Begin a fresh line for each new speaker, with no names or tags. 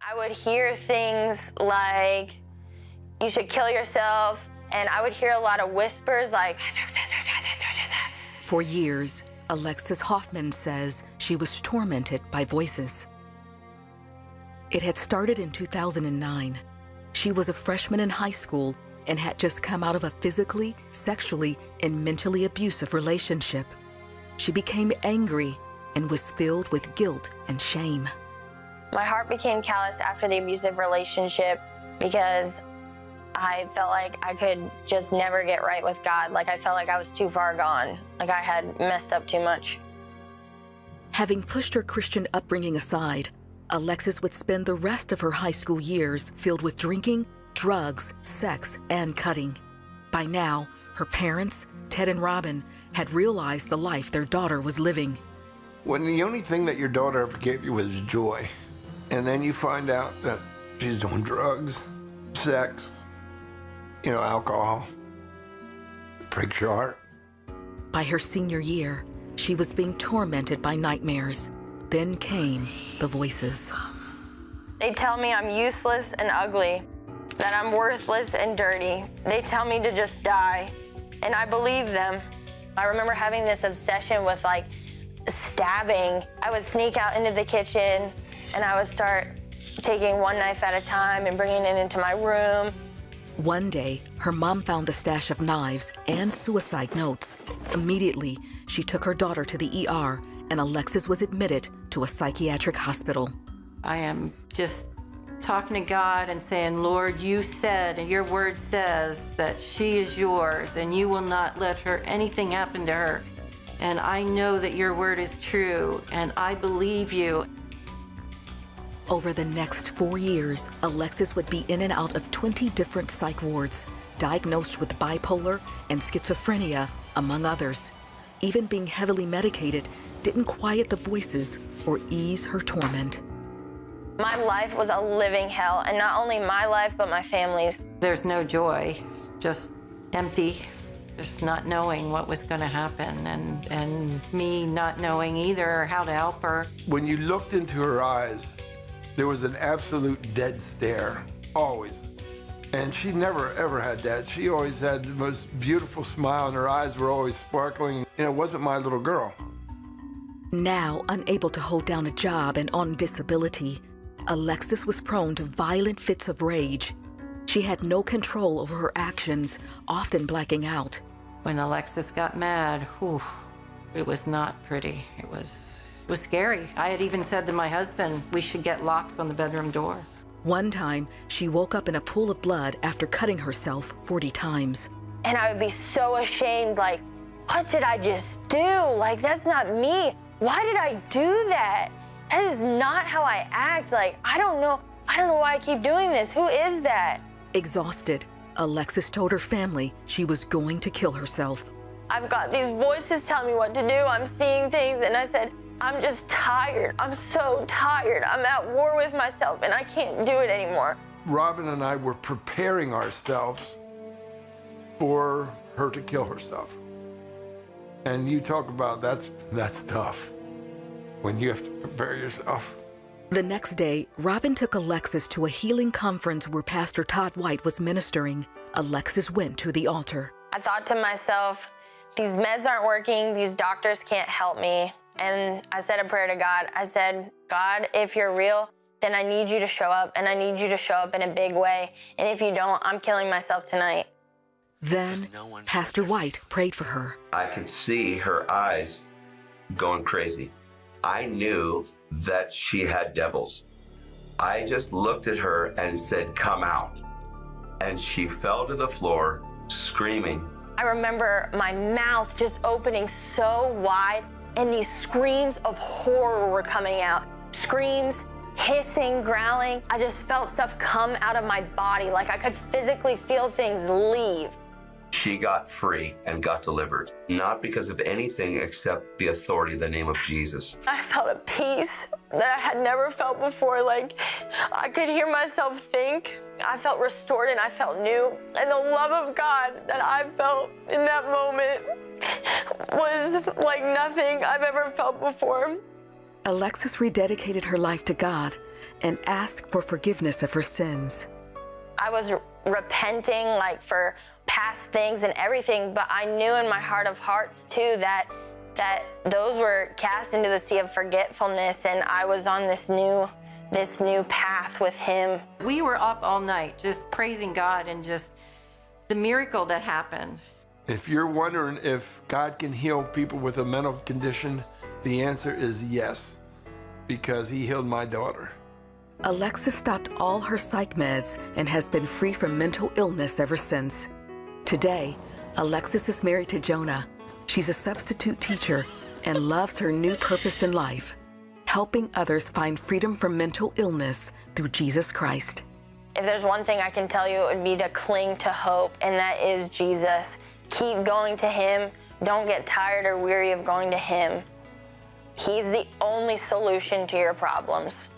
I would hear things like, you should kill yourself, and I would hear a lot of whispers like...
For years, Alexis Hoffman says she was tormented by voices. It had started in 2009. She was a freshman in high school and had just come out of a physically, sexually, and mentally abusive relationship. She became angry and was filled with guilt and shame.
My heart became callous after the abusive relationship because I felt like I could just never get right with God. Like I felt like I was too far gone, like I had messed up too much.
Having pushed her Christian upbringing aside, Alexis would spend the rest of her high school years filled with drinking, drugs, sex, and cutting. By now, her parents, Ted and Robin, had realized the life their daughter was living.
When the only thing that your daughter ever gave you was joy, and then you find out that she's doing drugs, sex, alcohol, it breaks your heart.
By her senior year, she was being tormented by nightmares. Then came the voices.
They tell me I'm useless and ugly, that I'm worthless and dirty. They tell me to just die, and I believe them. I remember having this obsession with like stabbing. I would sneak out into the kitchen and I would start taking one knife at a time and bringing it into my room.
One day, her mom found a stash of knives and suicide notes. Immediately, she took her daughter to the ER, and Alexis was admitted to a psychiatric hospital.
I am just talking to God and saying, Lord, you said, and your word says that she is yours, and you will not let her anything happen to her. And I know that your word is true, and I believe you.
Over the next 4 years, Alexis would be in and out of 20 different psych wards, diagnosed with bipolar and schizophrenia, among others. Even being heavily medicated didn't quiet the voices or ease her torment.
My life was a living hell, and not only my life, but my family's.
There's no joy, just empty, just not knowing what was going to happen, and me not knowing either how to help her.
When you looked into her eyes, there was an absolute dead stare, always. And she never, ever had that. She always had the most beautiful smile, and her eyes were always sparkling. And it wasn't my little girl.
Now unable to hold down a job and on disability, Alexis was prone to violent fits of rage. She had no control over her actions, often blacking out.
When Alexis got mad, whew, it was not pretty. It was scary. I had even said to my husband, we should get locks on the bedroom door.
One time, she woke up in a pool of blood after cutting herself 40 times.
And I would be so ashamed, like, what did I just do? Like, that's not me. Why did I do that? That is not how I act. Like, I don't know why I keep doing this. Who is that?
Exhausted, Alexis told her family she was going to kill herself.
I've got these voices telling me what to do. I'm seeing things, and I said, I'm just tired. I'm so tired. I'm at war with myself, and I can't do it anymore.
Robin and I were preparing ourselves for her to kill herself. And you talk about that's tough, when you have to prepare yourself.
The next day, Robin took Alexis to a healing conference where Pastor Todd White was ministering. Alexis went to the altar.
I thought to myself, these meds aren't working. These doctors can't help me. And I said a prayer to God. I said, God, if you're real, then I need you to show up, and I need you to show up in a big way. And if you don't, I'm killing myself tonight.
Then Pastor White prayed for her.
I could see her eyes going crazy. I knew that she had devils. I just looked at her and said, come out. And she fell to the floor screaming. I remember my mouth just opening so wide, and these screams of horror were coming out. Screams, hissing, growling. I just felt stuff come out of my body, like I could physically feel things leave. She got free and got delivered, not because of anything except the authority in the name of Jesus. I felt a peace that I had never felt before. Like, I could hear myself think. I felt restored and I felt new. And the love of God that I felt in that moment was like nothing I've ever felt before.
Alexis rededicated her life to God and asked for forgiveness of her sins.
I was repenting like for past things and everything, but I knew in my heart of hearts too that those were cast into the sea of forgetfulness, and I was on this new path with him.
We were up all night just praising God and just the miracle that happened.
If you're wondering if God can heal people with a mental condition, the answer is yes, because he healed my daughter.
Alexis stopped all her psych meds and has been free from mental illness ever since. Today, Alexis is married to Jonah. She's a substitute teacher and loves her new purpose in life, helping others find freedom from mental illness through Jesus Christ.
If there's one thing I can tell you, it would be to cling to hope, and that is Jesus. Keep going to him. Don't get tired or weary of going to him. He's the only solution to your problems.